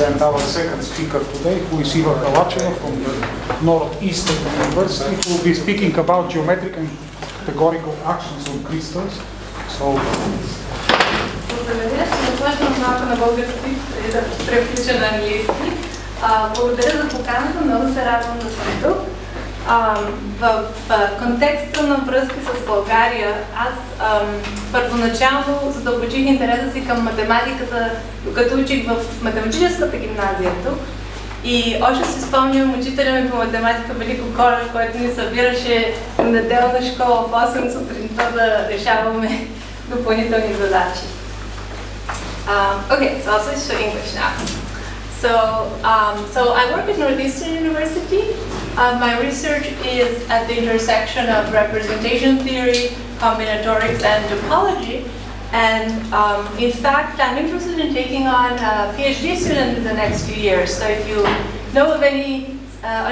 and our second speaker today, who is Halacheva from the Northeastern University, who will be speaking about geometric and categorical actions on crystals. So. Благодаря. Започвам малко на български, да превключа на английски. Благодаря за поканата, много се радвам да съм тук. В контекста на връзки с България, аз първоначално задълбочих интереса си към математиката, докато учих в математическата гимназия тук. И още си спомням учителя ми по математика Велико Колев, който ни събираше в неделна школа в 8 сутринта да решаваме допълнителни задачи. Okay, so I'll switch to English now. So I work at Northeastern University. My research is at the intersection of representation theory, combinatorics, and topology. And in fact, I'm interested in taking on a PhD student in the next few years. So if you know of any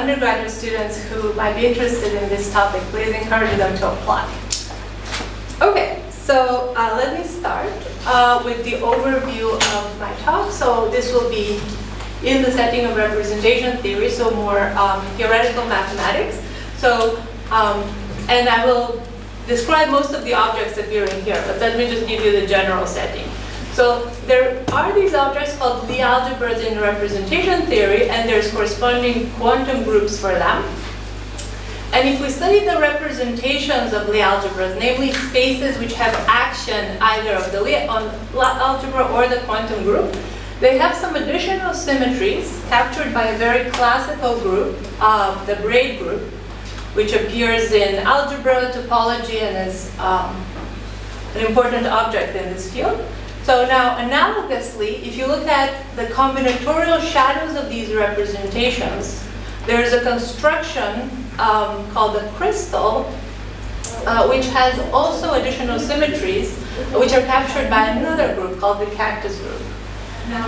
undergraduate students who might be interested in this topic, please encourage them to apply. Okay, so let me start with the overview of my talk. So this will be in the setting of representation theory, so more theoretical mathematics. So, and I will describe most of the objects that appear in here, but let me just give you the general setting. So there are these objects called Lie algebras in representation theory, and there's corresponding quantum groups for them. And if we study the representations of Lie algebras, namely spaces which have action either of the Lie algebra or the quantum group, they have some additional symmetries captured by a very classical group, the braid group, which appears in algebra, topology, and is an important object in this field. So now, analogously, if you look at the combinatorial shadows of these representations, there is a construction called the crystal, which has also additional symmetries, which are captured by another group called the cactus group.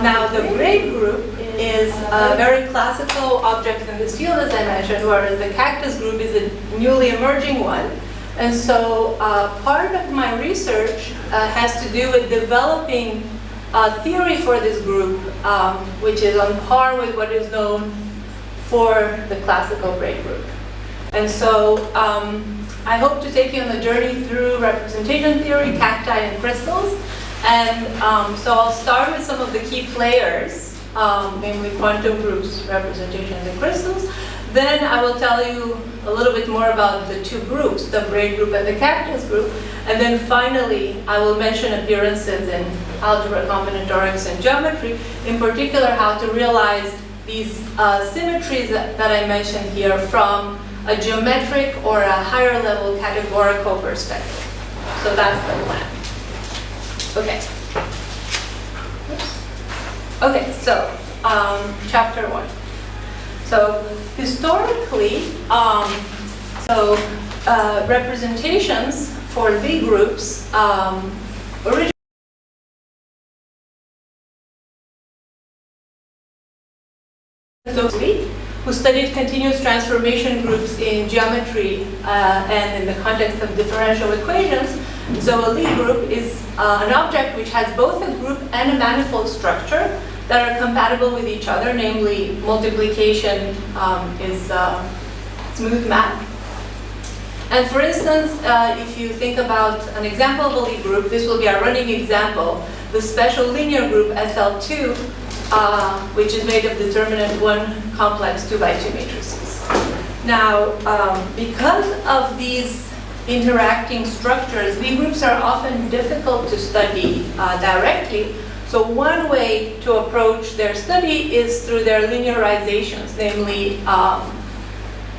Now, the braid group is a very classical object in this field, as I mentioned, whereas the cactus group is a newly emerging one. And so part of my research has to do with developing a theory for this group, which is on par with what is known for the classical braid group. And so I hope to take you on a journey through representation theory, cacti, and crystals. And so I'll start with some of the key players, namely quantum groups, representation, and crystals. Then I will tell you a little bit more about the two groups, the braid group and the cactus group. And then finally, I will mention appearances in algebra, combinatorics, and geometry, in particular how to realize these symmetries that I mentioned here from a geometric or a higher level categorical perspective. So that's the plan. Okay. Okay, so chapter 1. So historically, representations for Lie groups originally who studied continuous transformation groups in geometry and in the context of differential equations. So a Lie group is an object which has both a group and a manifold structure that are compatible with each other, namely multiplication is smooth math. And for instance, if you think about an example of a Lie group, this will be our running example, the special linear group SL2, which is made of determinant 1 complex 2x2 matrices. Now, because of these interacting structures, Lie groups are often difficult to study directly. So one way to approach their study is through their linearizations, namely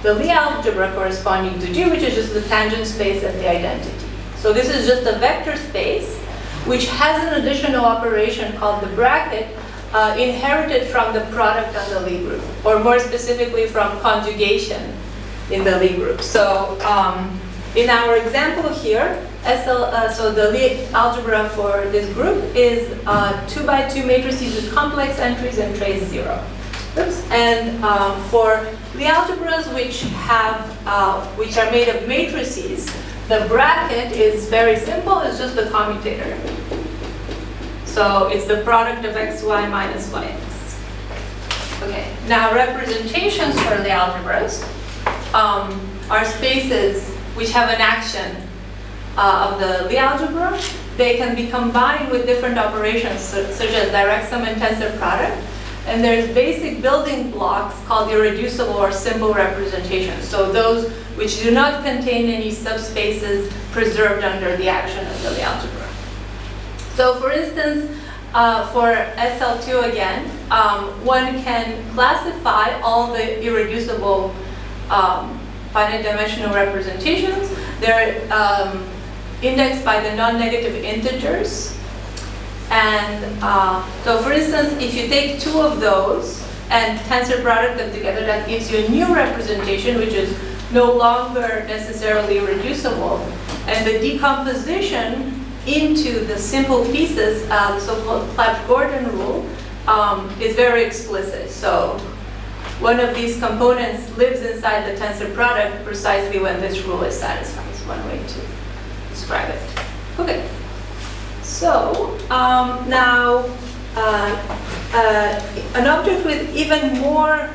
the Lie algebra corresponding to G, which is just the tangent space of the identity. So this is just a vector space, which has an additional operation called the bracket, inherited from the product on the Lie group, or more specifically from conjugation in the Lie group. So in our example here, so the Lie algebra for this group is 2x2 matrices with complex entries and trace 0. Oops. And for Lie algebras which are made of matrices, the bracket is very simple, it's just the commutator. So it's the product of xy minus yx. Okay, now representations for the algebras are spaces which have an action of the Lie algebra. They can be combined with different operations such as direct sum and tensor product. And there's basic building blocks called irreducible or simple representations. So those which do not contain any subspaces preserved under the action of the Lie algebra. So for instance, for SL2 again, one can classify all the irreducible finite dimensional representations. They're indexed by the non-negative integers. And so for instance, if you take two of those and tensor product them together, that gives you a new representation which is no longer necessarily reducible. And the decomposition into the simple pieces, the so-called Clapeyron rule, is very explicit. So one of these components lives inside the tensor product precisely when this rule is satisfied. It's one way to describe it. Okay. So now an object with even more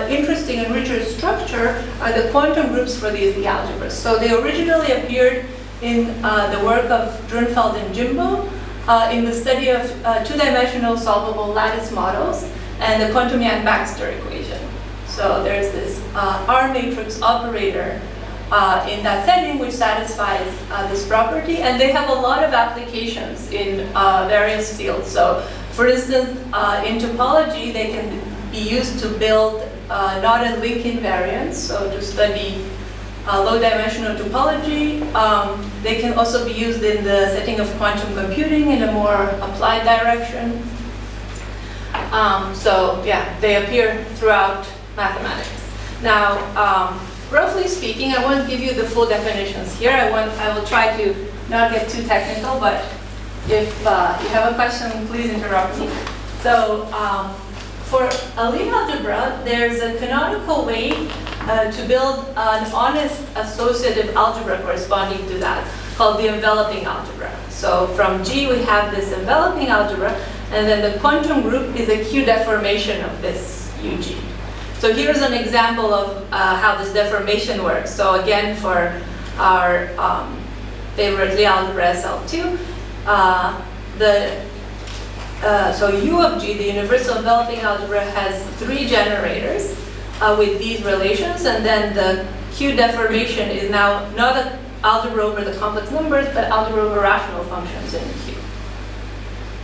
interesting and richer structure are the quantum groups for these Lie algebras. So they originally appeared in the work of Dürnfeld and Jimbo in the study of two-dimensional solvable lattice models and the quantum Yang-Baxter equation. So there's this R matrix operator in that setting which satisfies this property, and they have a lot of applications in various fields. So for instance, in topology, they can be used to build knot and link invariants, so to study low-dimensional topology. They can also be used in the setting of quantum computing in a more applied direction. So yeah, they appear throughout mathematics. Now, roughly speaking, I won't give you the full definitions here. I will try to not get too technical, but if you have a question, please interrupt me. So for a Lie algebra, there's a canonical way to build an honest associative algebra corresponding to that, called the enveloping algebra. So from G, we have this enveloping algebra, and then the quantum group is a Q deformation of this UG. So here's an example of how this deformation works. So again, for our favorite Lie algebra SL2, so U of G, the universal enveloping algebra, has three generators with these relations, and then the Q deformation is now not an algebra over the complex numbers, but algebra over rational functions in Q.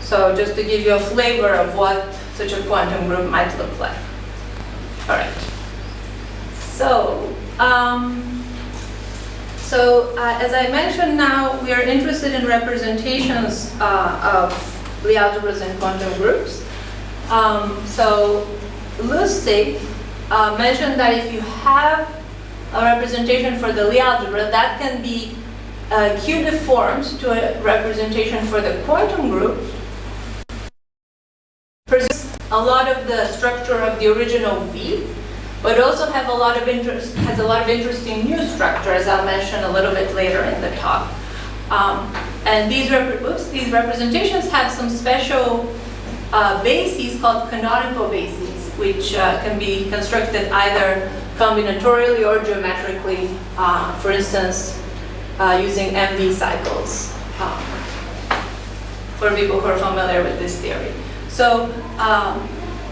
So just to give you a flavor of what such a quantum group might look like. All right. So, as I mentioned, now we are interested in representations of Lie algebras and quantum groups. So, Losev mentioned that if you have a representation for the Lie algebra, that can be Q deformed to a representation for the quantum group. A lot of the structure of the original V, but also has a lot of interesting new structure, as I'll mention a little bit later in the talk. And these representations have some special bases called canonical bases, which can be constructed either combinatorially or geometrically, for instance, using MV cycles, for people who are familiar with this theory. So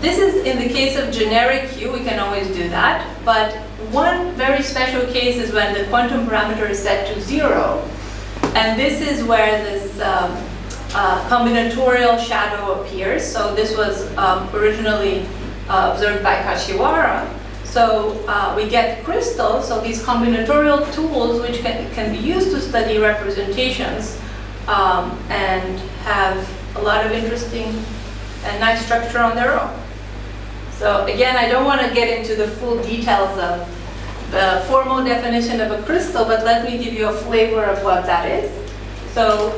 this is in the case of generic Q, we can always do that. But one very special case is when the quantum parameter is set to 0. And this is where this combinatorial shadow appears. So this was originally observed by Kashiwara. So we get crystals, so these combinatorial tools which can be used to study representations and have a lot of interesting and nice structure on their own. So again, I don't want to get into the full details of the formal definition of a crystal, but let me give you a flavor of what that is. So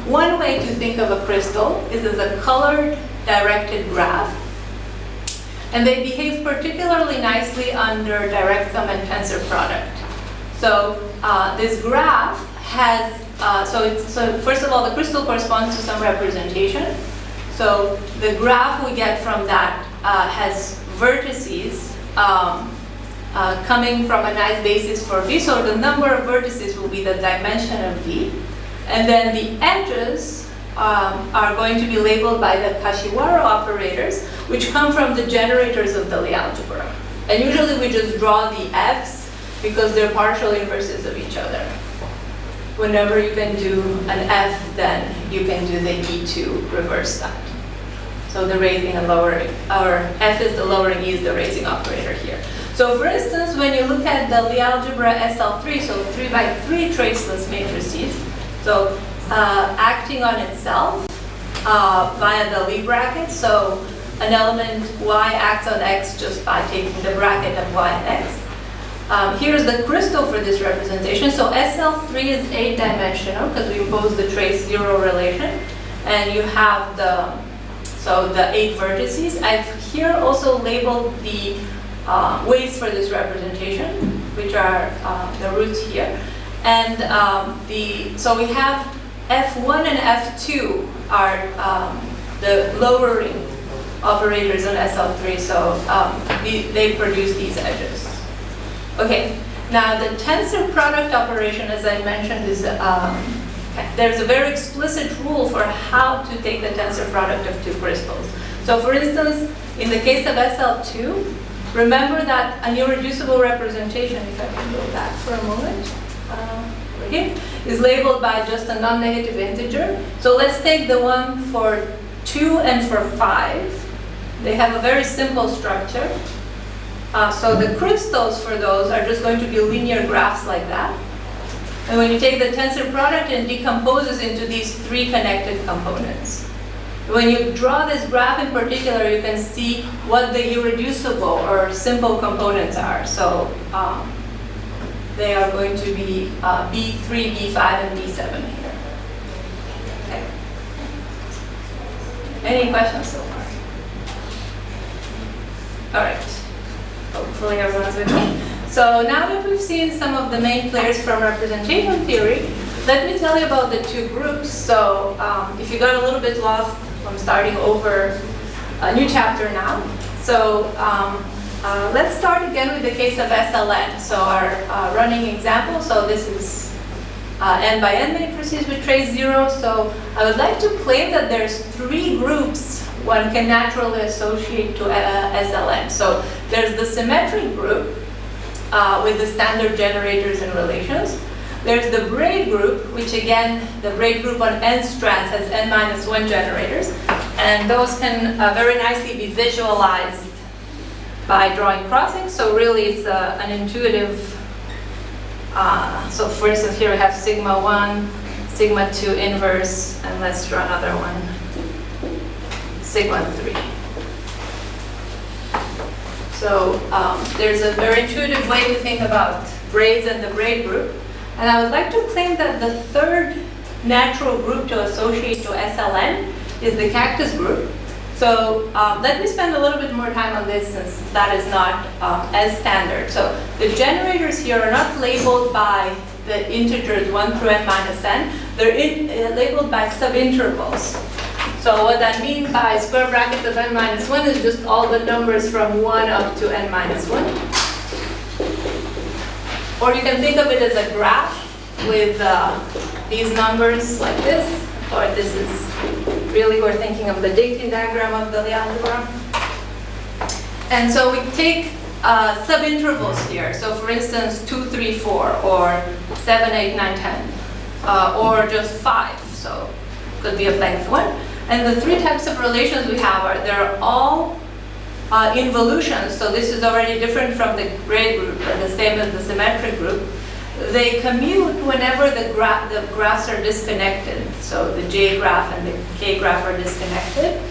one way to think of a crystal is as a colored directed graph. And they behave particularly nicely under direct sum and tensor product. So this graph has, so first of all, the crystal corresponds to some representation. So the graph we get from that has vertices coming from a nice basis for V, so the number of vertices will be the dimension of V. And then the edges are going to be labeled by the Kashiwara operators, which come from the generators of the Lie algebra. And usually we just draw the F's because they're partial inverses of each other. Whenever you can do an F, then you can do the E to reverse that. So the raising and lowering, or F is the lowering, E is the raising operator here. So for instance, when you look at the Lie algebra SL3, so 3 by 3 traceless matrices, so acting on itself via the Lie bracket, so an element Y acts on X just by taking the bracket of Y and X. Here's the crystal for this representation. So SL3 is 8-dimensional because we impose the trace 0 relation, and you have the 8 vertices. I've here also labeled the weights for this representation, which are the roots here. And so we have F1 and F2 are the lowering operators on SL3, so they produce these edges. Okay, now the tensor product operation, as I mentioned, is there's a very explicit rule for how to take the tensor product of two crystals. So for instance, in the case of SL2, remember that an irreducible representation, if I can go back for a moment, okay, is labeled by just a non-negative integer. So let's take the one for 2 and for 5. They have a very simple structure. So the crystals for those are just going to be linear graphs like that. And when you take the tensor product, it decomposes into these 3 connected components. When you draw this graph in particular, you can see what the irreducible or simple components are. So they are going to be B3, B5, and B7 here. Okay. Any questions so far? All right. Hopefully everyone's with me. So now that we've seen some of the main players from representation theory, let me tell you about the 2 groups. So if you got a little bit lost, I'm starting over a new chapter now. So let's start again with the case of SLN. So our running example, so this is n by n matrices with trace 0. So I would like to claim that there's 3 groups one can naturally associate to SLN. So there's the symmetric group with the standard generators and relations. There's the braid group, which again, the braid group on n strands has n-1 generators. And those can very nicely be visualized by drawing crossings. So really it's an intuitive, so for instance here we have sigma 1, sigma 2 inverse, and let's draw another one, sigma 3. So there's a very intuitive way to think about braids and the braid group. And I would like to claim that the 3rd natural group to associate to SLN is the cactus group. So let me spend a little bit more time on this since that is not as standard. So the generators here are not labeled by the integers 1 through n-n. They're labeled by subintervals. So what I mean by square brackets of n-1 is just all the numbers from 1 up to n-1. Or you can think of it as a graph with these numbers like this, or this is really, we're thinking of the Dicting diagram of the Lie algebra. And so we take subintervals here. So for instance, 2, 3, 4, or 7, 8, 9, 10, or just 5. So it could be of length 1. And the 3 types of relations we have are, they're all involutions. So this is already different from the braid group, but the same as the symmetric group. They commute whenever the graphs are disconnected. So the J graph and the K graph are disconnected.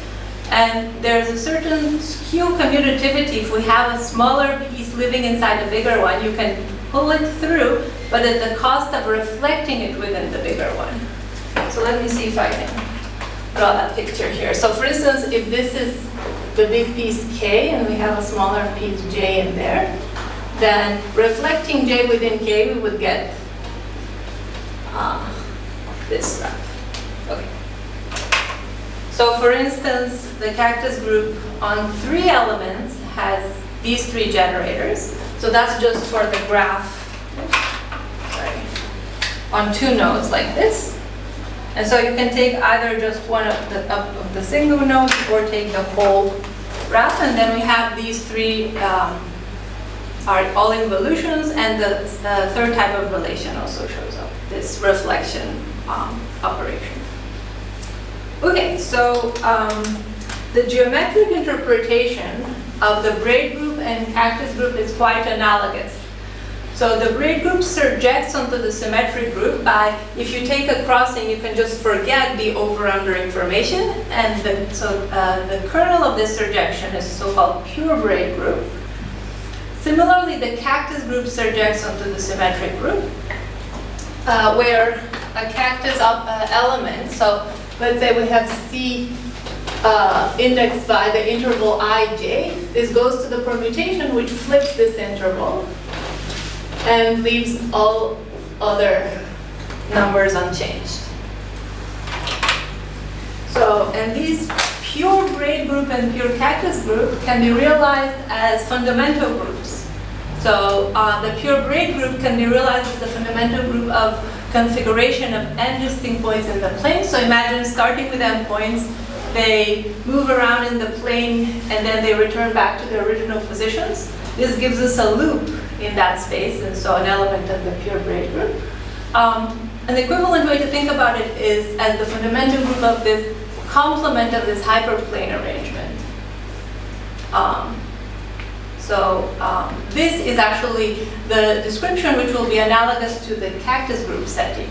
And there's a certain skew commutativity. If we have a smaller piece living inside a bigger one, you can pull it through, but at the cost of reflecting it within the bigger one. So let me see if I can draw that picture here. So for instance, if this is the big piece K and we have a smaller piece J in there, then reflecting J within K, we would get this graph. Okay. So for instance, the cactus group on 3 elements has these 3 generators. So that's just for the graph, sorry, on 2 nodes like this. And so you can take either just one of the single nodes or take the whole graph, and then we have these 3 are all involutions, and the third type of relation also shows up, this reflection operation. Okay, so the geometric interpretation of the braid group and cactus group is quite analogous. So the braid group surjects onto the symmetric group by, if you take a crossing, you can just forget the over-under information, and the kernel of this surjection is so-called pure braid group. Similarly, the cactus group surjects onto the symmetric group, where a cactus element, so let's say we have C indexed by the interval ij, this goes to the permutation which flips this interval and leaves all other numbers unchanged. So, and these pure braid group and pure cactus group can be realized as fundamental groups. So the pure braid group can be realized as the fundamental group of configuration of n distinct points in the plane. So imagine starting with n points, they move around in the plane and then they return back to their original positions. This gives us a loop in that space, and so an element of the pure braid group. An equivalent way to think about it is as the fundamental group of this complement of this hyperplane arrangement. This is actually the description which will be analogous to the cactus group setting.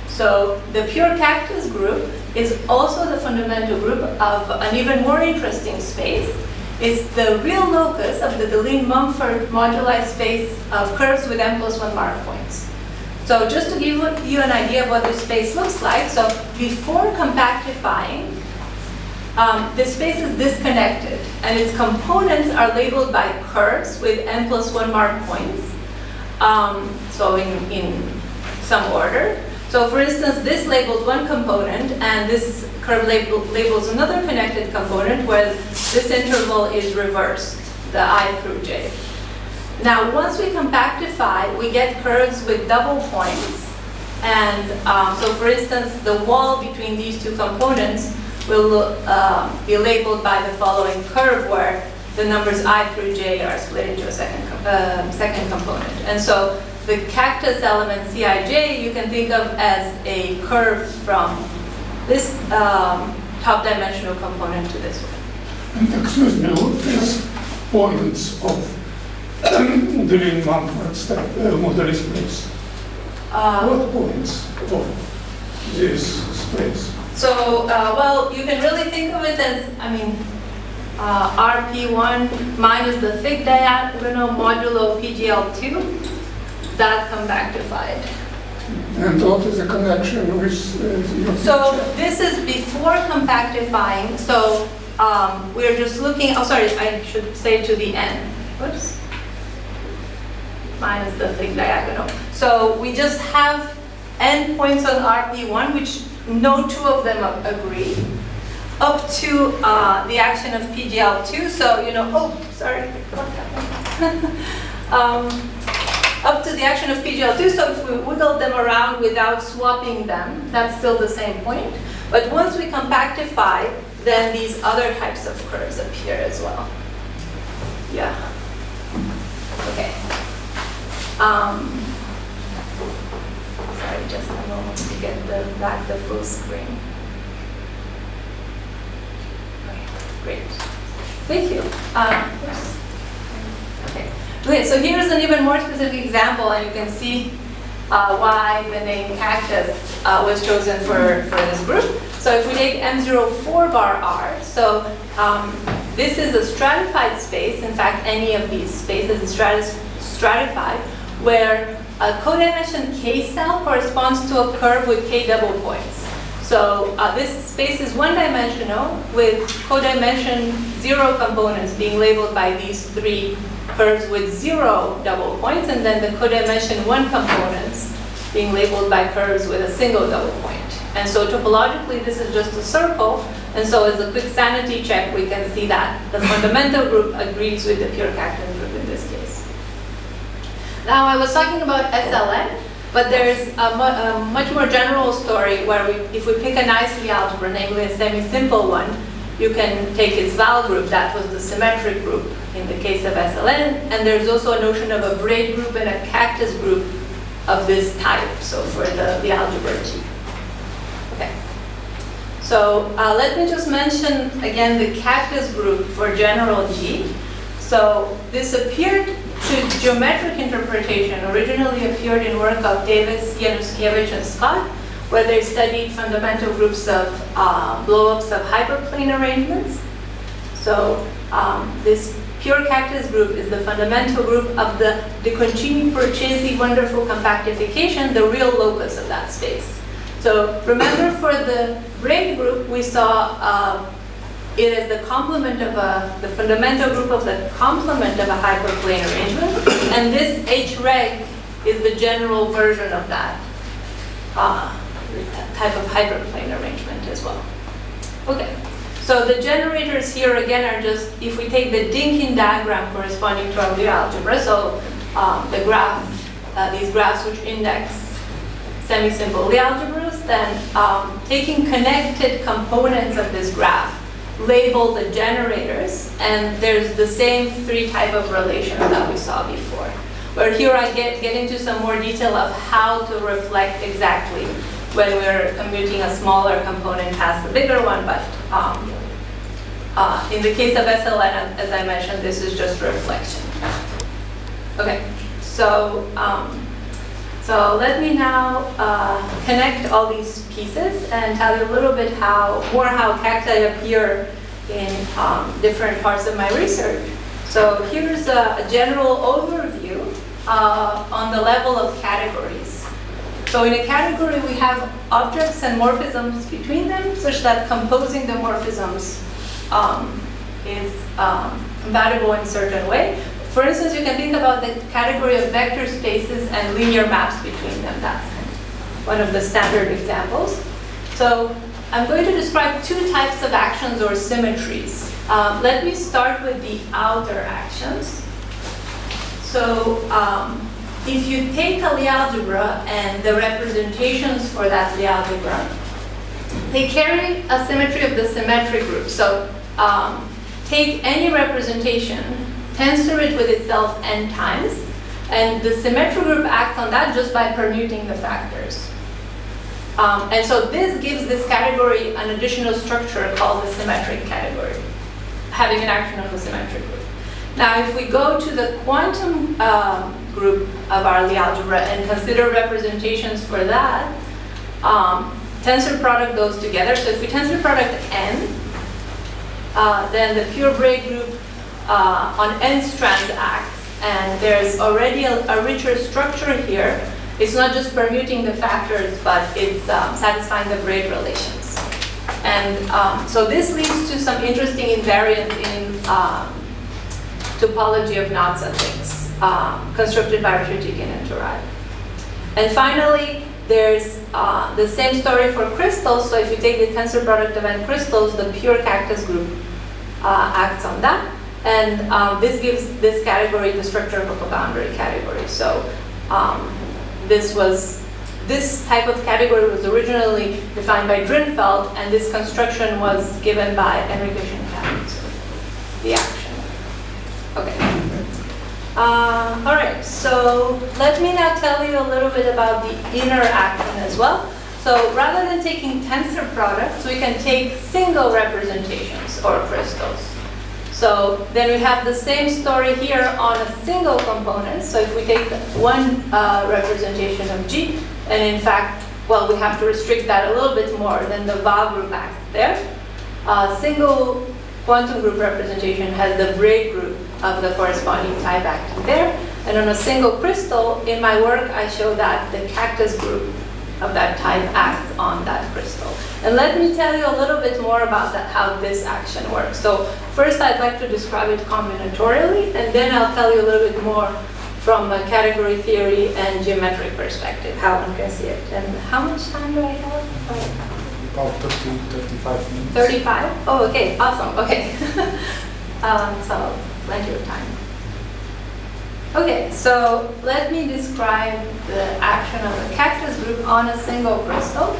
So the pure cactus group is also the fundamental group of an even more interesting space. It's the real locus of the Deligne-Mumford moduli space of curves with n+1 mark points. So just to give you an idea of what this space looks like, so before compactifying, this space is disconnected, and its components are labeled by curves with n+1 mark points, so in some order. So for instance, this labels one component, and this curve labels another connected component where this interval is reversed, the I through j. Now, once we compactify, we get curves with double points. And so for instance, the wall between these 2 components will be labeled by the following curve where the numbers I through j are split into a second component. And so the cactus element Cij you can think of as a curve from this top dimensional component to this one. And excuse me, what is points of Deligne-Mumford moduli space? What points of this space? So, well, you can really think of it as, RP1 minus the thick diagonal modulo PGL2, that compactified. And what is the connection with your So picture? this is before compactifying. So we're just looking, I should say to the n. Whoops. Minus the thick diagonal. So we just have n points on RP1, which no 2 of them agree, up to the action of PGL2. So, what happened? Up to the action of PGL2, so if we wiggle them around without swapping them, that's still the same point. But once we compactify, then these other types of curves appear as well. Yeah. Okay. Sorry, just a moment to get back the full screen. Okay, great. Thank you. Okay, so here's an even more specific example, and you can see why the name cactus was chosen for this group. So if we take M04 bar R, so this is a stratified space. In fact, any of these spaces is stratified, where a codimension K cell corresponds to a curve with K double points. So this space is one-dimensional with codimension 0 components being labeled by these 3 curves with 0 double points, and then the codimension 1 components being labeled by curves with a single double point. And so topologically, this is just a circle. And so as a quick sanity check, we can see that the fundamental group agrees with the pure cactus group in this case. Now, I was talking about SLN, but there's a much more general story where if we pick a nice Lie algebra, namely a semi-simple one, you can take its val group, that was the symmetric group in the case of SLN, and there's also a notion of a braid group and a cactus group of this type, so for the algebra G. Okay. So let me just mention again the cactus group for general G. So this appeared to geometric interpretation, originally appeared in work of Davis, Januszkiewicz, and Scott, where they studied fundamental groups of blow-ups of hyperplane arrangements. So this pure cactus group is the fundamental group of the De Concini-Porcesi wonderful compactification, the real locus of that space. So remember, for the braid group, we saw it as the complement of the fundamental group of the complement of a hyperplane arrangement, and this H reg is the general version of that type of hyperplane arrangement as well. Okay, so the generators here again are just, if we take the Dynkin diagram corresponding to our Lie algebra, so the graph, these graphs which index semi-simple Lie algebras, then taking connected components of this graph, label the generators, and there's the same three type of relations that we saw before. Where here I get into some more detail of how to reflect exactly when we're commuting a smaller component past the bigger one, but in the case of SLN, as I mentioned, this is just reflection. Okay, so so let me now connect all these pieces and tell you a little bit how cacti appear in different parts of my research. So here's a general overview on the level of categories. So in a category, we have objects and morphisms between them, such that composing the morphisms is compatible in a certain way. For instance, you can think about the category of vector spaces and linear maps between them. That's one of the standard examples. So I'm going to describe two types of actions or symmetries. Let me start with the outer actions. So if you take a Lie algebra and the representations for that Lie algebra, they carry a symmetry of the symmetric group. So take any representation, tensor it with itself n times, and the symmetric group acts on that just by permuting the factors. And so this gives this category an additional structure called the symmetric category, having an action on the symmetric group. Now, if we go to the quantum group of our Lie algebra and consider representations for that, tensor product those together. So if we tensor product n, then the pure braid group on n strands acts, and there's already a richer structure here. It's not just permuting the factors, but it's satisfying the braid relations. And so this leads to some interesting invariants in topology of knots and things, constructed by Rickard and Torad. And finally, there's the same story for crystals. So if you take the tensor product of n crystals, the pure cactus group acts on that. And this gives this category the structure of a boundary category. So this type of category was originally defined by Drinfeld, and this construction was given by Enrique Kamnitzer, the action. Okay. All right, so let me now tell you a little bit about the inner action as well. So rather than taking tensor products, we can take single representations or crystals. So then we have the same story here on a single component. So if we take one representation of G, and in fact, well, we have to restrict that a little bit more than the VA group acts there. Single quantum group representation has the braid group of the corresponding type acting there. And on a single crystal, in my work, I show that the cactus group of that type acts on that crystal. And let me tell you a little bit more about that, how this action works. So first, I'd like to describe it combinatorially, and then I'll tell you a little bit more from a category theory and geometric perspective, how one can see it. And how much time do I have? About 30, 35 minutes. 35? Oh, okay, awesome, okay. So, plenty of time. Okay, so let me describe the action of the cactus group on a single crystal.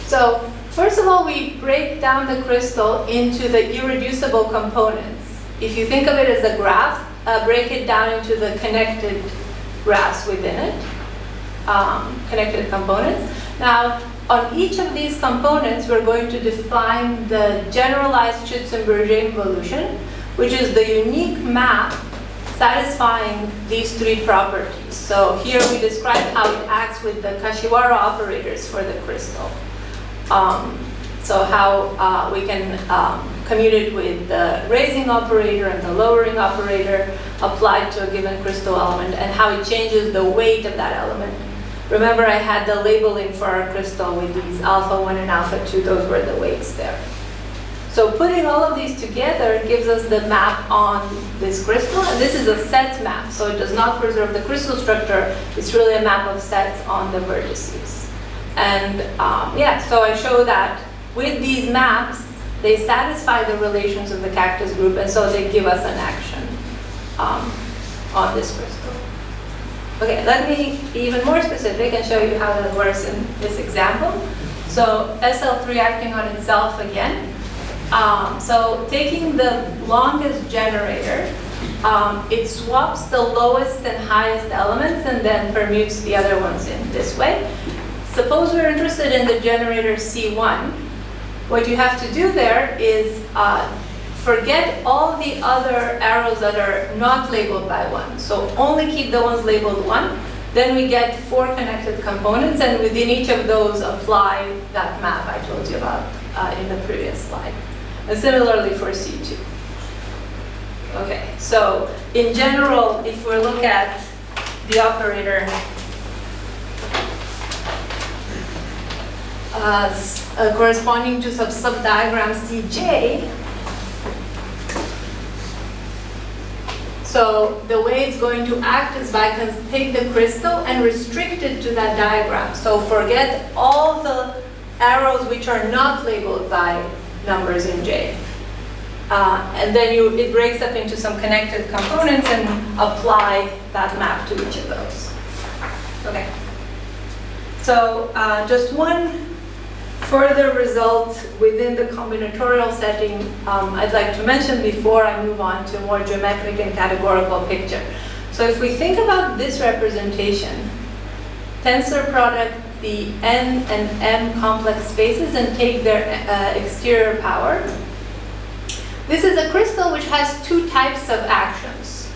So, first of all, we break down the crystal into the irreducible components. If you think of it as a graph, break it down into the connected graphs within it, connected components. Now, on each of these components, we're going to define the generalized Schützenberger involution, which is the unique map satisfying these three properties. So here we describe how it acts with the Kashiwara operators for the crystal. So how we can commute it with the raising operator and the lowering operator applied to a given crystal element, and how it changes the weight of that element. Remember, I had the labeling for our crystal with these alpha 1 and alpha 2, those were the weights there. So putting all of these together gives us the map on this crystal, and this is a set map, so it does not preserve the crystal structure, it's really a map of sets on the vertices. And yeah, so I show that with these maps, they satisfy the relations of the cactus group, and so they give us an action on this crystal. Okay, let me be even more specific and show you how that works in this example. So SL3 acting on itself again. So taking the longest generator, it swaps the lowest and highest elements and then permutes the other ones in this way. Suppose we're interested in the generator C1. What you have to do there is forget all the other arrows that are not labeled by 1. So only keep the ones labeled 1. Then we get 4 connected components, and within each of those apply that map I told you about in the previous slide. And similarly for C2. Okay, so in general, if we look at the operator corresponding to some subdiagram Cj, so the way it's going to act is by take the crystal and restrict it to that diagram. So forget all the arrows which are not labeled by numbers in J. And then it breaks up into some connected components and apply that map to each of those. Okay. So just one further result within the combinatorial setting I'd like to mention before I move on to a more geometric and categorical picture. So if we think about this representation, tensor product the n and m complex spaces and take their exterior power. This is a crystal which has 2 types of actions,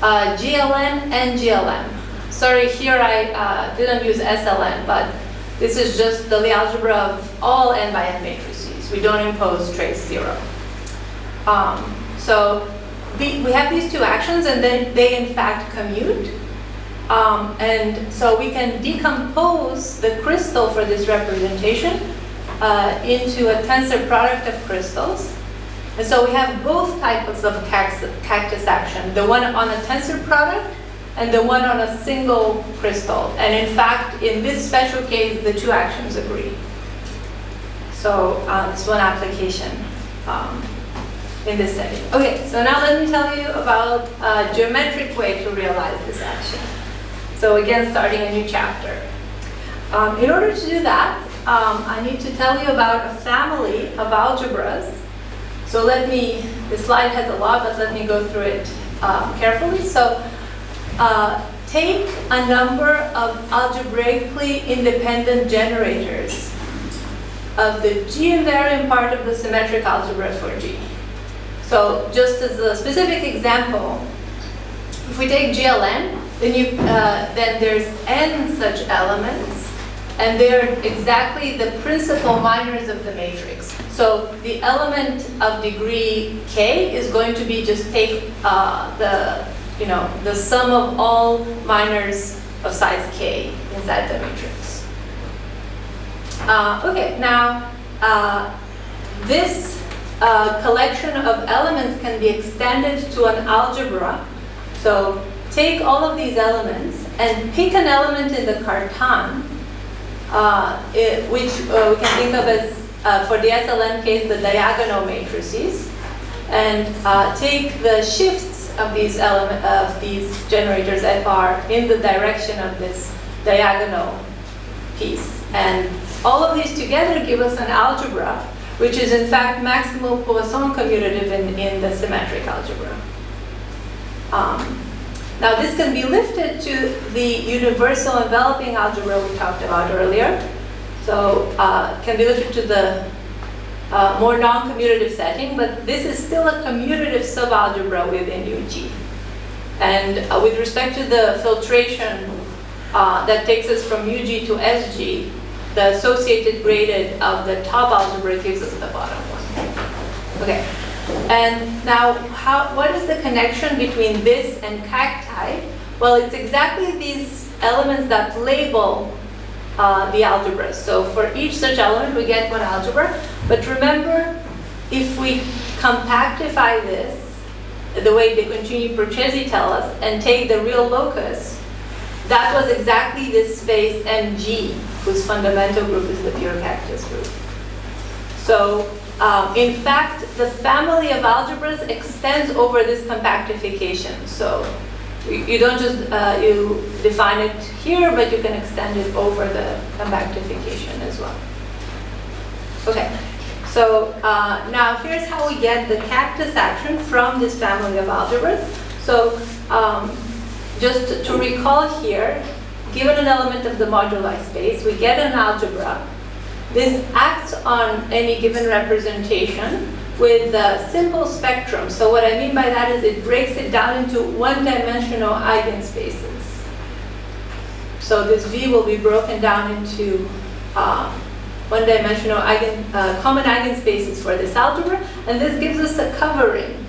GLN and GLM. Sorry, here I didn't use SLN, but this is just the algebra of all n by n matrices. We don't impose trace 0. So we have these 2 actions, and then they in fact commute. And so we can decompose the crystal for this representation into a tensor product of crystals. And so we have both types of cactus action, the one on a tensor product and the one on a single crystal. And in fact, in this special case, the 2 actions agree. So this one application in this setting. Okay, so now let me tell you about a geometric way to realize this action. So again, starting a new chapter. In order to do that, I need to tell you about a family of algebras. So this slide has a lot, but let me go through it carefully. So take a number of algebraically independent generators of the G invariant part of the symmetric algebra for G. So just as a specific example, if we take GLN, then there's n such elements, and they're exactly the principal minors of the matrix. So the element of degree k is going to be just take the sum of all minors of size k inside the matrix. Okay, now this collection of elements can be extended to an algebra. So take all of these elements and pick an element in the cartan, which we can think of as, for the SLN case, the diagonal matrices, and take the shifts of these generators FR in the direction of this diagonal piece. And all of these together give us an algebra, which is in fact maximal Poisson commutative in the symmetric algebra. Now this can be lifted to the universal enveloping algebra we talked about earlier. So it can be lifted to the more non-commutative setting, but this is still a commutative subalgebra within UG. And with respect to the filtration that takes us from UG to SG, the associated graded of the top algebra gives us the bottom one. Okay. And now, what is the connection between this and cacti? Well, it's exactly these elements that label the algebras. So for each such element, we get one algebra. But remember, if we compactify this, the way De Concini-Procesi tell us, and take the real locus, that was exactly this space MG, whose fundamental group is the pure cactus group. So, in fact, the family of algebras extends over this compactification. So, you don't just you define it here, but you can extend it over the compactification as well. Okay, so now here's how we get the cactus action from this family of algebras. So, just to recall here, given an element of the moduli space, we get an algebra. This acts on any given representation with a simple spectrum. So what I mean by that is it breaks it down into one-dimensional eigenspaces. So this V will be broken down into one-dimensional common eigenspaces for this algebra, and this gives us a covering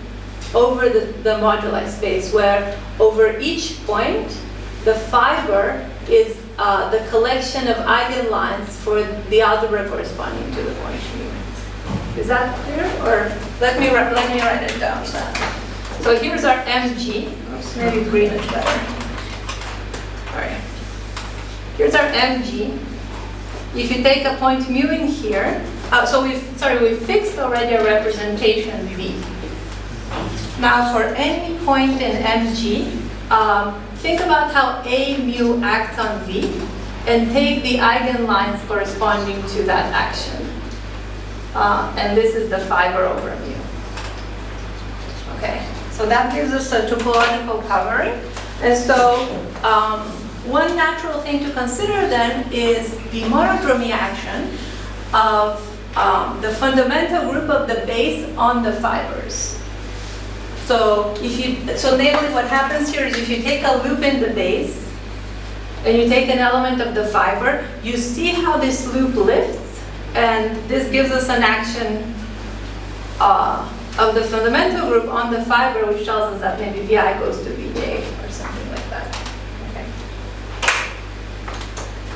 over the moduli space, where over each point, the fiber is the collection of eigenlines for the algebra corresponding to the point mu. Is that clear? Or let me write it down. So here's our MG. Oops, maybe green is better. All right. Here's our MG. If you take a point mu in here, we fixed already a representation V. Now for any point in MG, think about how A mu acts on V and take the eigenlines corresponding to that action. And this is the fiber over mu. Okay, so that gives us a topological covering. And so one natural thing to consider then is the monodromy action of the fundamental group of the base on the fibers. So namely what happens here is if you take a loop in the base and you take an element of the fiber, you see how this loop lifts, and this gives us an action of the fundamental group on the fiber, which tells us that maybe VI goes to VJ or something like that. Okay.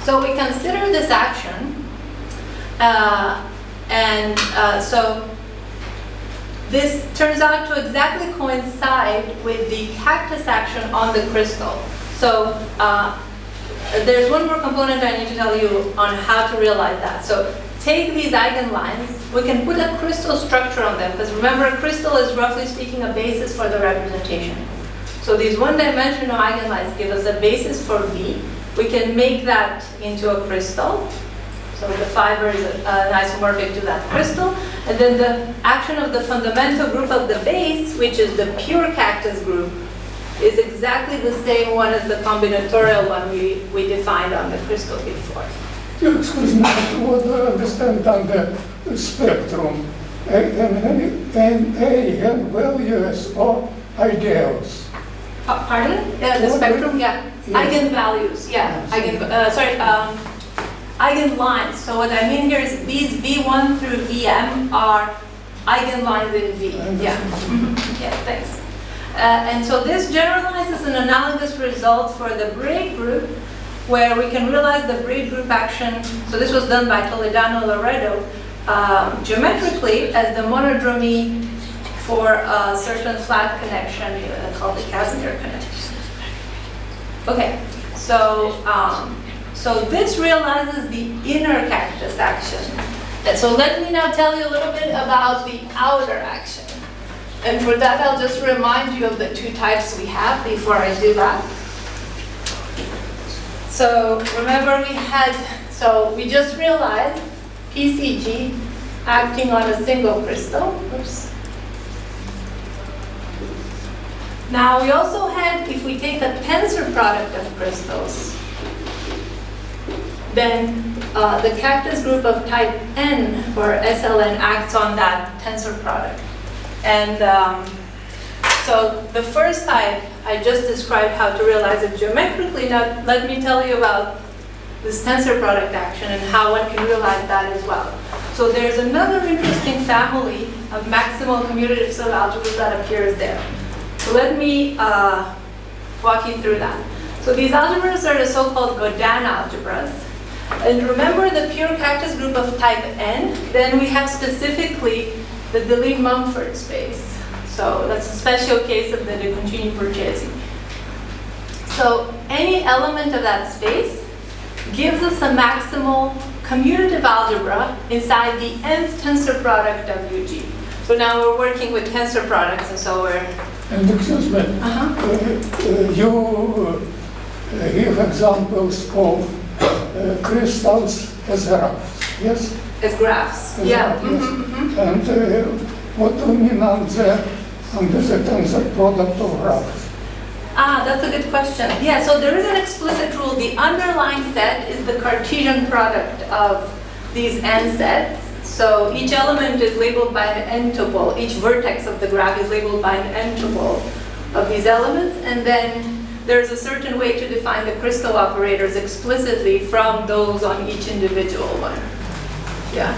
So we consider this action, so this turns out to exactly coincide with the cactus action on the crystal. So there's one more component I need to tell you on how to realize that. So take these eigenlines, we can put a crystal structure on them, because remember, a crystal is roughly speaking a basis for the representation. So these one-dimensional eigenlines give us a basis for V. We can make that into a crystal. So the fiber is an isomorphic to that crystal. And then the action of the fundamental group of the base, which is the pure cactus group, is exactly the same one as the combinatorial one we defined on the crystal before. Excuse me, what do I understand on the spectrum? And values or ideals? Pardon? Yeah, the spectrum, yeah. Eigenvalues, yeah. Eigenlines. So what I mean here is these V1 through Vm are eigenlines in V. Yeah. Yeah, thanks. And so this generalizes an analogous result for the braid group, where we can realize the braid group action. So this was done by Toledano-Loredo geometrically as the monodromy for a certain flat connection called the Casimir connection. Okay, so this realizes the inner cactus action. And so let me now tell you a little bit about the outer action. And for that, I'll just remind you of the two types we have before I do that. So remember we just realized PCG acting on a single crystal. Oops. Now we also had, if we take a tensor product of crystals, then the cactus group of type N, or SLN, acts on that tensor product. And so the first type, I just described how to realize it geometrically. Now let me tell you about this tensor product action and how one can realize that as well. So there's another interesting family of maximal commutative subalgebras that appears there. So let me walk you through that. So these algebras are the so-called Godin algebras. And remember the pure cactus group of type N, then we have specifically the Deligne-Mumford space. So that's a special case of the de Concini-Borghese. So any element of that space gives us a maximal commutative algebra inside the nth tensor product of UG. So now we're working with tensor products, and so we're... And excuse me, you give examples of crystals as graphs, yes? As graphs, As yeah. graphs, yes. And what do you mean under the tensor product of graphs? That's a good question. Yeah, so there is an explicit rule. The underlying set is the Cartesian product of these n sets. So each element is labeled by an n tuple. Each vertex of the graph is labeled by an n tuple of these elements. And then there's a certain way to define the crystal operators explicitly from those on each individual one. Yeah.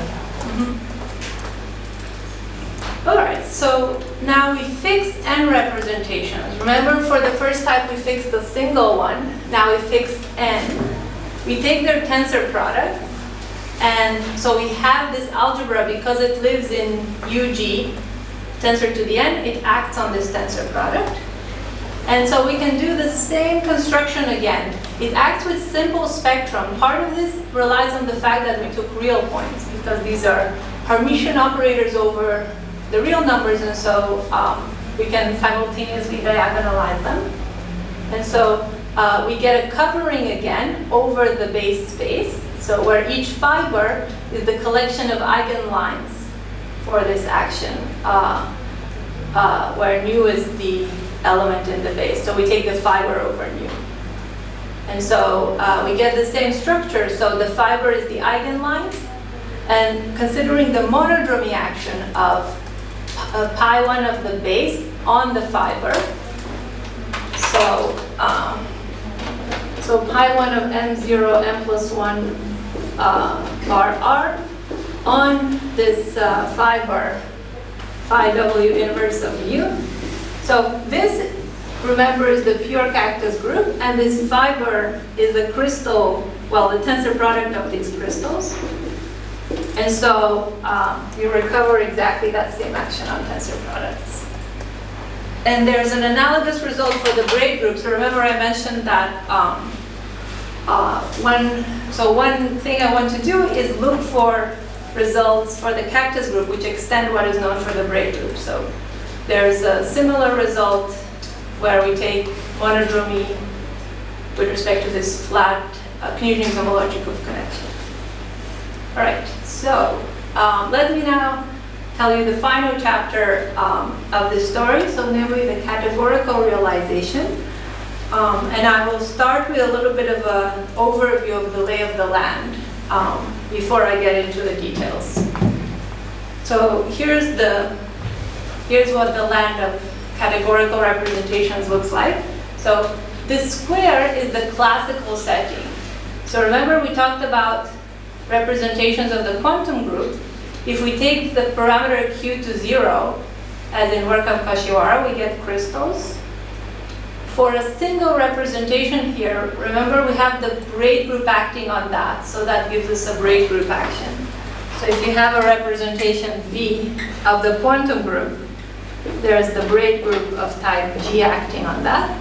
All right, so now we fix n representations. Remember, for the first type, we fixed the single one. Now we fixed n. We take their tensor product. And so we have this algebra, because it lives in UG, tensor to the n, it acts on this tensor product. And so we can do the same construction again. It acts with simple spectrum. Part of this relies on the fact that we took real points, because these are Hermitian operators over the real numbers, and so we can simultaneously diagonalize them. And so we get a covering again over the base space, so where each fiber is the collection of eigenlines for this action, where nu is the element in the base. So we take the fiber over nu. And so we get the same structure. So the fiber is the eigenlines, and considering the monodromy action of pi1 of the base on the fiber, so pi1 of m0 m plus 1 bar r on this fiber phi w inverse of u. So this, remember, is the pure cactus group, and this fiber is the crystal, well, the tensor product of these crystals. And so you recover exactly that same action on tensor products. And there's an analogous result for the braid group. So remember, I mentioned that one thing I want to do is look for results for the cactus group which extend what is known for the braid group. So there's a similar result where we take monodromy with respect to this flat Canadian homological connection. All right, so let me now tell you the final chapter of this story, so namely the categorical realization. And I will start with a little bit of an overview of the lay of the land before I get into the details. So here's what the land of categorical representations looks like. So this square is the classical setting. So remember, we talked about representations of the quantum group. If we take the parameter q to 0, as in work of Kashiwara, we get crystals. For a single representation here, remember we have the braid group acting on that, so that gives us a braid group action. So if you have a representation V of the quantum group, there's the braid group of type G acting on that.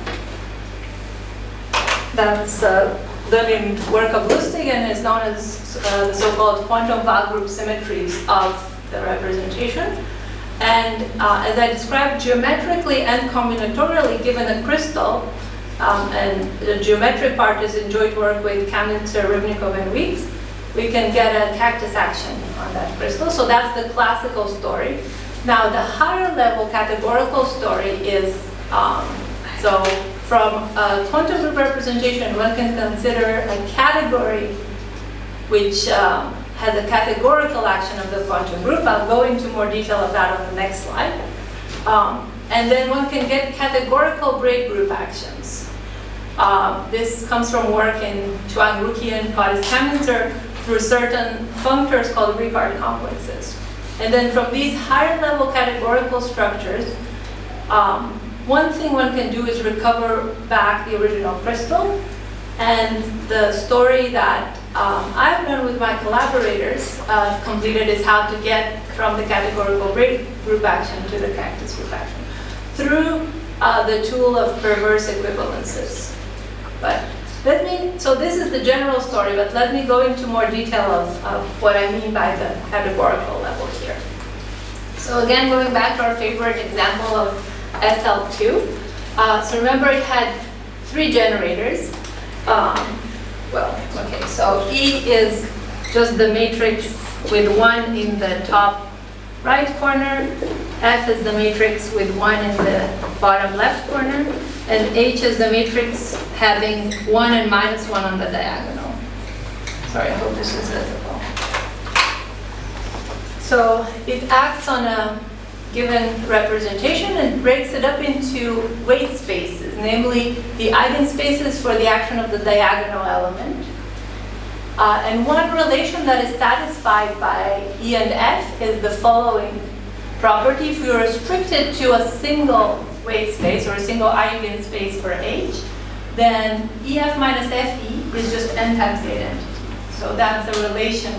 That's done in work of Lustig and is known as the so-called quantum Wald group symmetries of the representation. And as I described, geometrically and combinatorially, given a crystal, and the geometric part is in joint work with Kamnitzer, Rybnikov, and Weeks, we can get a cactus action on that crystal. So that's the classical story. Now, the higher level categorical story is, so from a quantum group representation, one can consider a category which has a categorical action of the quantum group. I'll go into more detail of that on the next slide. And then one can get categorical braid group actions. This comes from work in Chuang Ruki and Kamnitzer through certain functors called Rickard complexes. And then from these higher level categorical structures, one thing one can do is recover back the original crystal. And the story that I've done with my collaborators completed is how to get from the categorical braid group action to the cactus group action through the tool of perverse equivalences. But so this is the general story, but let me go into more detail of what I mean by the categorical level here. So again, going back to our favorite example of SL2. So remember it had 3 generators. So E is just the matrix with 1 in the top right corner. F is the matrix with 1 in the bottom left corner. And H is the matrix having 1 and -1 on the diagonal. Sorry, I hope this is visible. So it acts on a given representation and breaks it up into weight spaces, namely the eigenspaces for the action of the diagonal element. And one relation that is satisfied by E and F is the following property. If we restrict it to a single weight space or a single eigenspace for H, then EF minus FE is just n times the identity. So that's a relation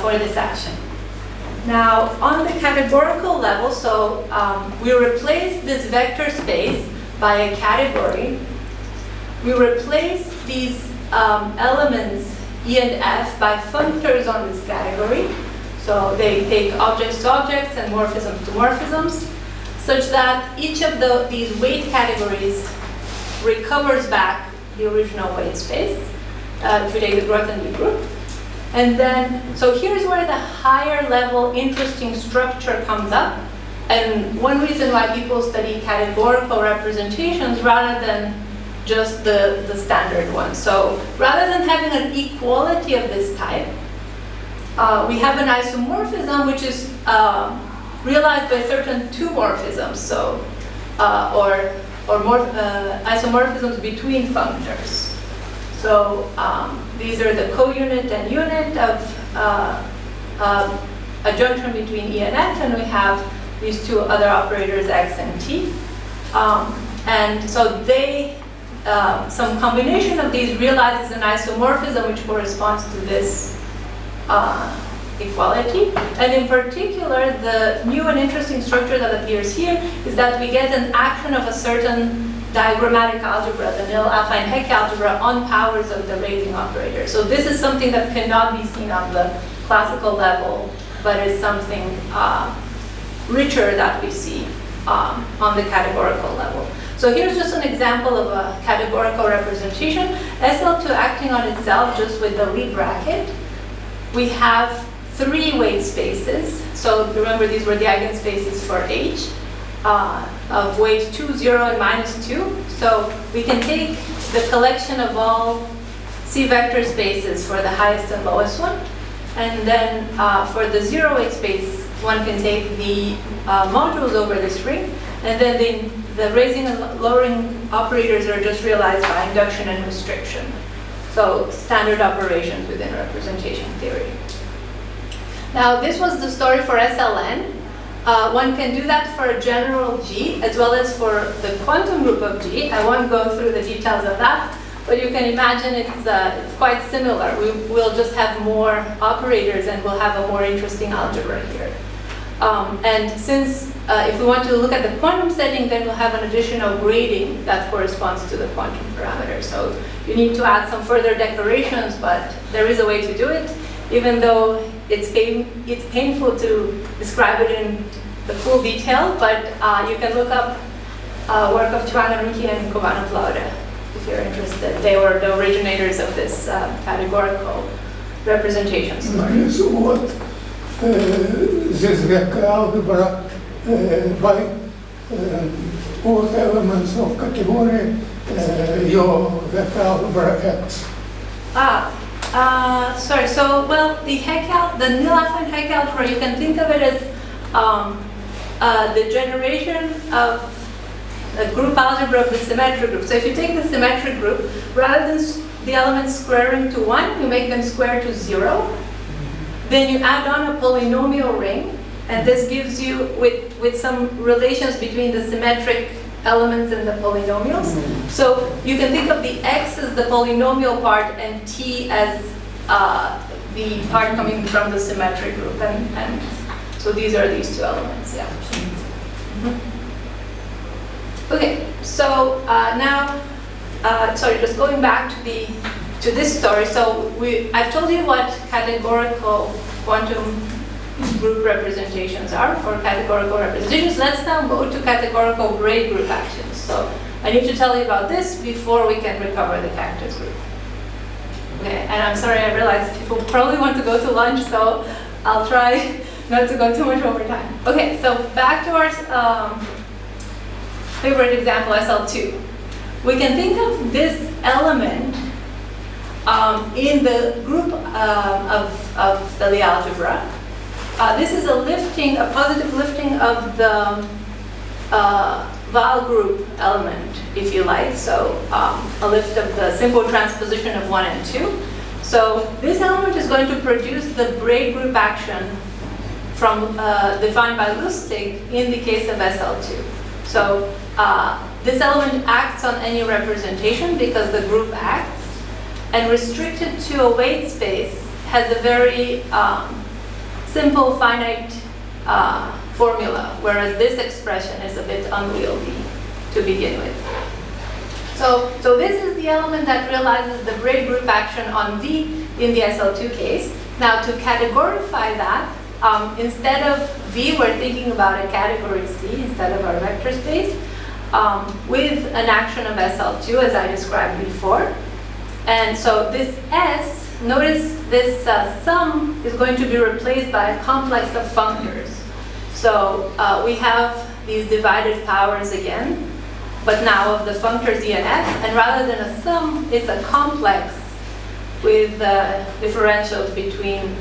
for this action. Now, on the categorical level, so we replace this vector space by a category. We replace these elements E and F by functors on this category. So they take objects to objects and morphisms to morphisms, such that each of these weight categories recovers back the original weight space, if we take the Grothendieck group. And then, so here's where the higher level interesting structure comes up. And one reason why people study categorical representations rather than just the standard one. So rather than having an equality of this type, we have an isomorphism which is realized by certain two morphisms, so isomorphisms between functors. So these are the co-unit and unit of a junction between E and F, and we have these two other operators X and T. And so they, some combination of these realizes an isomorphism which corresponds to this equality. And in particular, the new and interesting structure that appears here is that we get an action of a certain diagrammatic algebra, the nil alpha and Heck algebra, on powers of the raising operator. So this is something that cannot be seen on the classical level, but is something richer that we see on the categorical level. So here's just an example of a categorical representation. SL2 acting on itself just with the lead bracket. We have 3 weight spaces. So remember, these were the eigenspaces for H of weight 2, 0, and -2. So we can take the collection of all C vector spaces for the highest and lowest one. And then for the 0 weight space, one can take the modules over this ring. And then the raising and lowering operators are just realized by induction and restriction. So standard operations within representation theory. Now, this was the story for SLN. One can do that for a general G, as well as for the quantum group of G. I won't go through the details of that, but you can imagine it's quite similar. We'll just have more operators, and we'll have a more interesting algebra here. And since if we want to look at the quantum setting, then we'll have an additional grading that corresponds to the quantum parameter. So you need to add some further decorations, but there is a way to do it, even though it's painful to describe it in the full detail, but you can look up work of Tony and Licata if you're interested. They were the originators of this categorical representations. Yes, what this vector algebra by what elements of category your vector algebra acts? Sorry. So, well, the Nilafan-Hecke algebra, you can think of it as the generation of a group algebra of the symmetric group. So if you take the symmetric group, rather than the elements squaring to 1, you make them square to 0. Then you add on a polynomial ring, and this gives you, with some relations between the symmetric elements and the polynomials. So you can think of the x as the polynomial part and t as the part coming from the symmetric group. And so these are these two elements, yeah. Okay, so now, sorry, just going back to this story. So I've told you what categorical quantum group representations are, or categorical representations. Let's now go to categorical braid group actions. So I need to tell you about this before we can recover the cactus group. Okay, and I'm sorry, I realize people probably want to go to lunch, so I'll try not to go too much over time. Okay, so back to our favorite example, SL2. We can think of this element in the group of the Lie algebra. This is a positive lifting of the Val group element, if you like. So a lift of the simple transposition of 1 and 2. So this element is going to produce the braid group action from defined by Lustig in the case of SL2. So this element acts on any representation because the group acts, and restricted to a weight space has a very simple finite formula, whereas this expression is a bit unwieldy to begin with. So this is the element that realizes the braid group action on V in the SL2 case. Now to categorify that, instead of V, we're thinking about a category C instead of our vector space, with an action of SL2 as I described before. And so this S, notice this sum is going to be replaced by a complex of functors. So we have these divided powers again, but now of the functors E and F, and rather than a sum, it's a complex with differentials between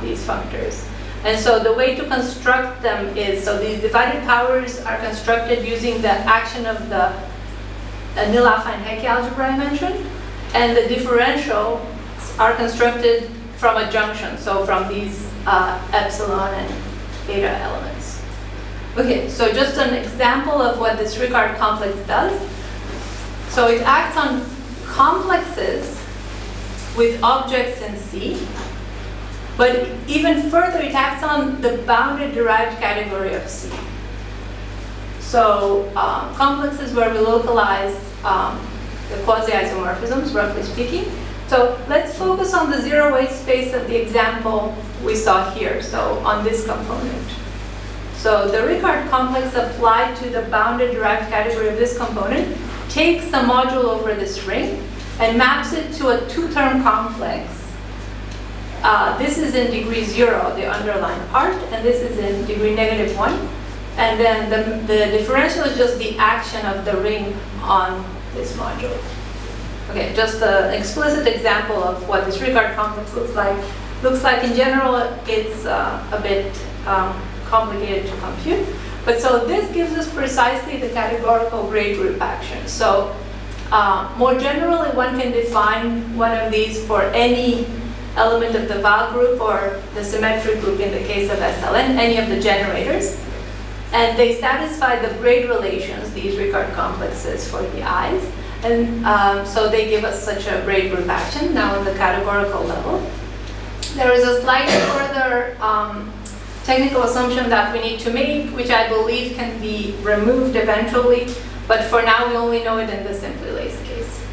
these functors. And so the way to construct them is, so these divided powers are constructed using the action of the Nilafan-Hecke algebra I mentioned, and the differentials are constructed from a junction, so from these epsilon and beta elements. Okay, so just an example of what this Rickard complex does. So it acts on complexes with objects in C, but even further, it acts on the bounded derived category of C. So complexes where we localize the quasi-isomorphisms, roughly speaking. So let's focus on the zero weight space of the example we saw here, so on this component. So the Rickard complex applied to the bounded derived category of this component takes the module over this ring and maps it to a two-term complex. This is in degree 0, the underlying part, and this is in degree -1. And then the differential is just the action of the ring on this module. Okay, just an explicit example of what this Rickard complex looks like. Looks like in general, it's a bit complicated to compute. But so this gives us precisely the categorical braid group action. So more generally, one can define one of these for any element of the Val group or the symmetric group in the case of SLN, any of the generators. And they satisfy the braid relations, these Rickard complexes, for the I's. And so they give us such a braid group action now on the categorical level. There is a slightly further technical assumption that we need to make, which I believe can be removed eventually, but for now we only know it in the simply laced case.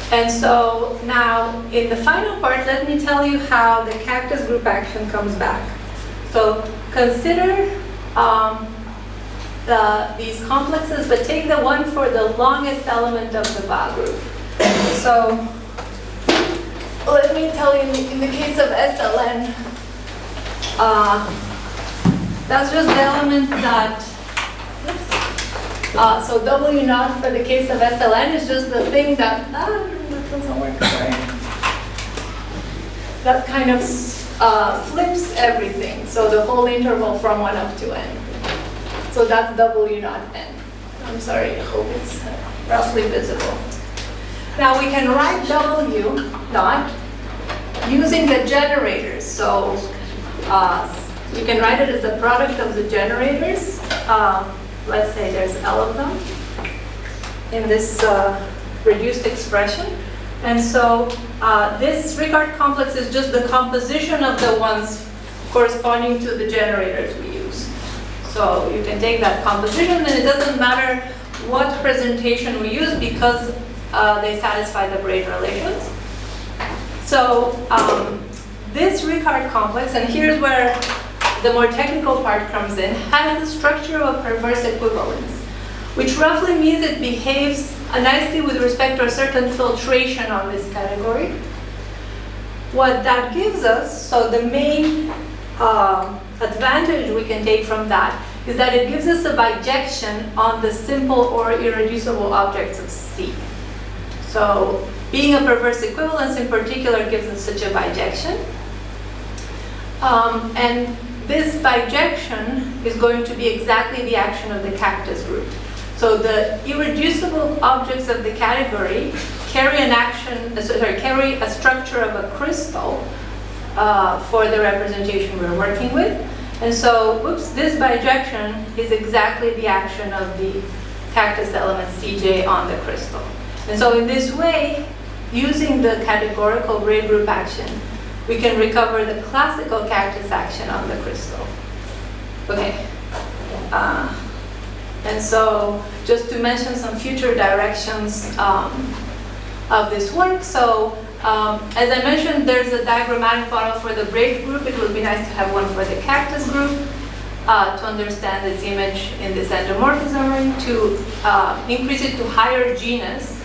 And so now in the final part, let me tell you how the cactus group action comes back. So consider these complexes, but take the one for the longest element of the VA group. So let me tell you, in the case of SLN, that's just the element that, so W naught for the case of SLN is just the thing that, that doesn't work, sorry. That kind of flips everything, so the whole interval from 1 up to n. So that's W naught n. I'm sorry, I hope it's roughly visible. Now we can write W naught using the generators. So you can write it as the product of the generators. Let's say there's L of them in this reduced expression. And so this Rickard complex is just the composition of the ones corresponding to the generators we use. So you can take that composition, and it doesn't matter what presentation we use because they satisfy the braid relations. So this Rickard complex, and here's where the more technical part comes in, has the structure of a perverse equivalence, which roughly means it behaves nicely with respect to a certain filtration on this category. What that gives us, so the main advantage we can take from that is that it gives us a bijection on the simple or irreducible objects of C. So being a perverse equivalence in particular gives us such a bijection. And this bijection is going to be exactly the action of the cactus group. So the irreducible objects of the category carry an action, carry a structure of a crystal for the representation we're working with. And so, this bijection is exactly the action of the cactus element Cj on the crystal. And so in this way, using the categorical braid group action, we can recover the classical cactus action on the crystal. Okay. And so just to mention some future directions of this work. So as I mentioned, there's a diagrammatic model for the braid group. It would be nice to have one for the cactus group to understand this image in this endomorphism ring, to increase it to higher genus.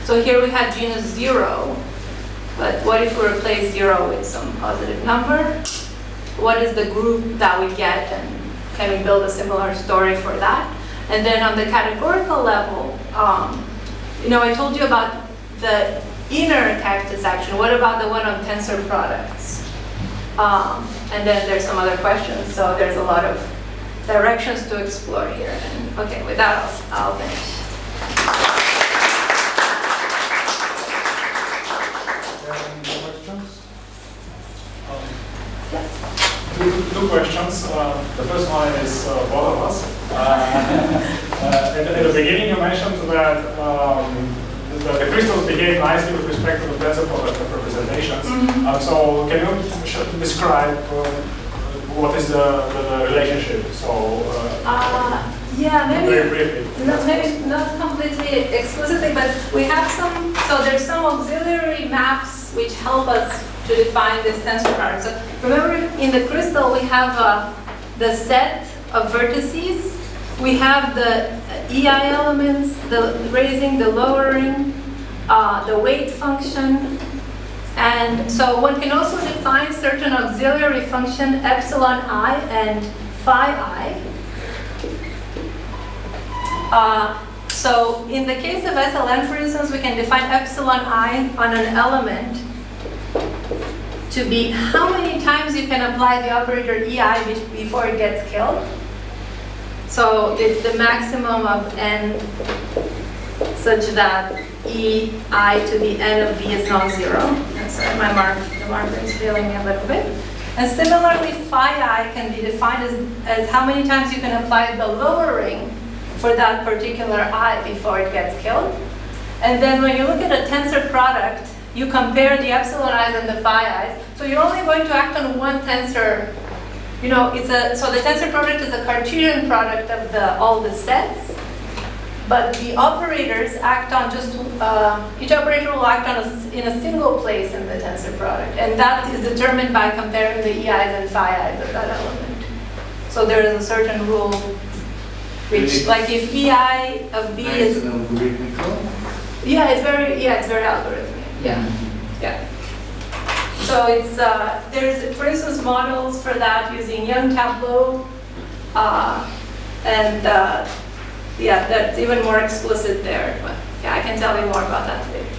So here we have genus 0, but what if we replace 0 with some positive number? What is the group that we get, and can we build a similar story for that? And then on the categorical level, I told you about the inner cactus action. What about the one on tensor products? And then there's some other questions, so there's a lot of directions to explore here. And okay, with that, I'll finish. Any questions? Two questions. The first one is both of us. At the beginning, you mentioned that the crystals behave nicely with respect to the tensor product of representations. So can you describe what is the relationship? So yeah, very briefly. maybe not completely explicitly, but we have some. So there's some auxiliary maps which help us to define this tensor product. So remember, in the crystal we have the set of vertices. We have the EI elements, the raising, the lowering, the weight function. And so one can also define certain auxiliary function epsilon I and phi I. So in the case of SLN, for instance, we can define epsilon I on an element to be how many times you can apply the operator EI before it gets killed. So it's the maximum of n such that EI to the n of b is non-zero. Sorry, the marker is failing me a little bit. And similarly, phi I can be defined as how many times you can apply the lowering for that particular I before it gets killed. And then when you look at a tensor product, you compare the epsilon i's and the phi i's. So you're only going to act on one tensor. you know, so the tensor product is a Cartesian product of all the sets, but the operators act on each operator will act in a single place in the tensor product, and that is determined by comparing the EIs and phi i's of that element. So there is a certain rule, which, like if EI of B is, yeah, it's very algorithmic, yeah. So it's, there's, for instance, models for that using Young tableau, and yeah, that's even more explicit there. But yeah, I can tell you more about that later.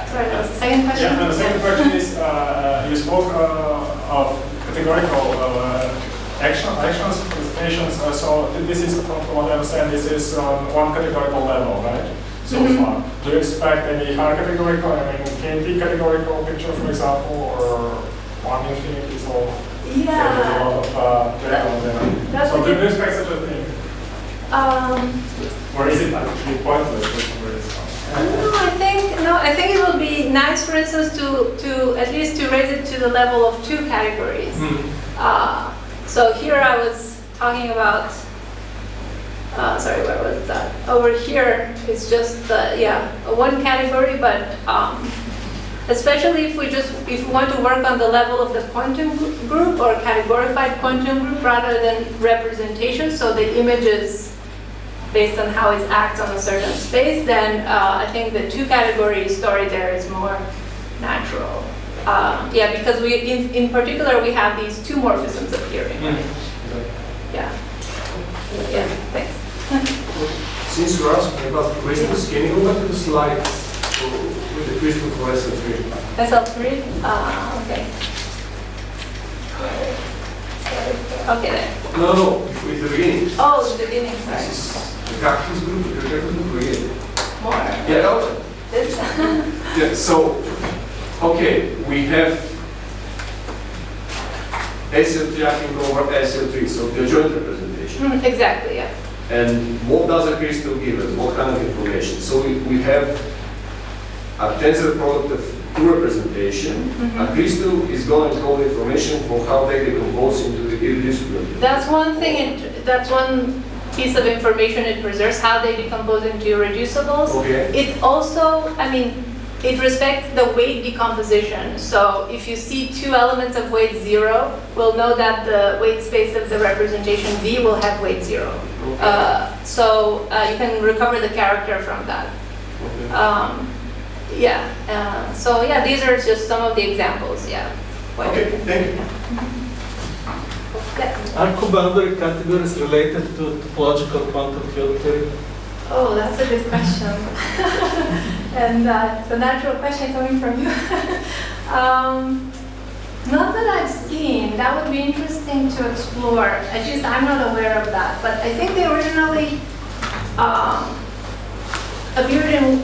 Sorry, that was the second question? Yeah, and the second question is, you spoke of categorical actions, presentations. So this is, from what I understand, this is on one categorical level, right? So far. Do you expect any higher categorical, I mean, infinity categorical picture, for example, or one infinity? So yeah. there's a lot of data on there. So do you expect such a thing? Or is it actually pointless? No, I think it will be nice, for instance, to at least to raise it to the level of two categories. So here I was talking about. Sorry, where was that? Over here, it's just one category, but especially if we want to work on the level of the quantum group or categorified quantum group rather than representation, so the images based on how it acts on a certain space, then I think the two category story there is more natural. Yeah, because in particular we have these two morphisms appearing. Yeah. Yeah. Thanks. Since you're asking about crystals, can you go back to the slides with the crystal for SL3? SL3? Okay. Okay, there. No, with the beginning. Oh, the beginning, sorry. This is the cactus group, the cactus group again. More. Yeah, This? yeah, so, okay, we have SL3 acting over SL3, so the joint representation. Exactly, yeah. And what does a crystal give us? What kind of information? So we have a tensor product of two representation. A crystal is going to hold information for how they decompose into the irreducible. That's one thing. That's one piece of information it preserves, how they decompose into irreducibles. Okay. It also, I mean, it respects the weight decomposition. So if you see two elements of weight 0, we'll know that the weight space of the representation V will have weight 0. Okay. So you can recover the character from that. Okay. So yeah, these are just some of the examples. Yeah. Okay, thank you. Yeah. Are coboundary categories related to topological quantum field theory? Oh, that's a good question. And it's a natural question coming from you. Not that I've seen. That would be interesting to explore. At least I'm not aware of that. But I think they originally appeared in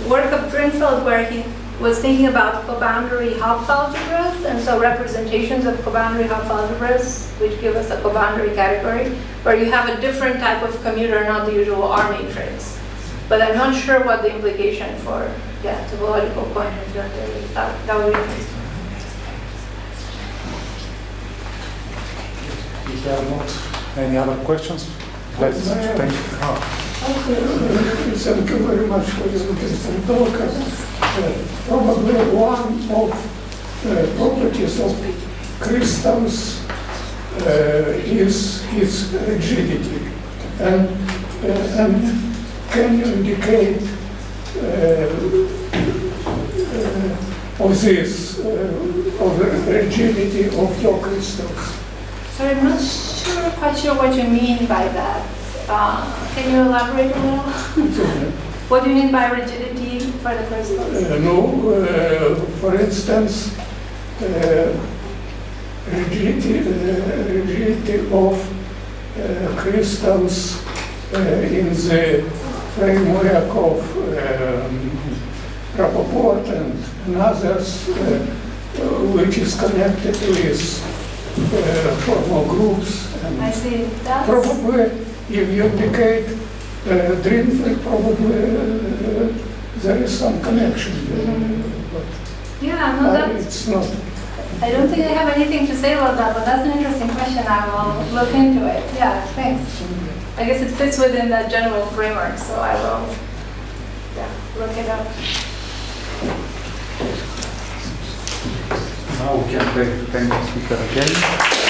work of Drinfeld, where he was thinking about coboundary Hopf algebras, and so representations of coboundary Hopf algebras, which give us a coboundary category, where you have a different type of commuter, not the usual R matrix. But I'm not sure what the implication for topological quantum field theory is. That would be interesting. If there are not any other questions, let's thank you. Thank you very much for this interesting talk. Probably one of properties of crystals is its rigidity. And can you indicate of this, of the rigidity of your crystals? So I'm not quite sure what you mean by that. Can you elaborate a little? What do you mean by rigidity for the crystals? For instance, rigidity of crystals in the framework of Rappaport and others, which is connected with formal groups. And I see. That's probably, if you indicate Drinfeld, probably there is some connection. But yeah, no, that's it's not I don't think I have anything to say about that, but that's an interesting question. I will look into it. Yeah, thanks. I guess it fits within that general framework, so I will look it up. Now we can take the next speaker again.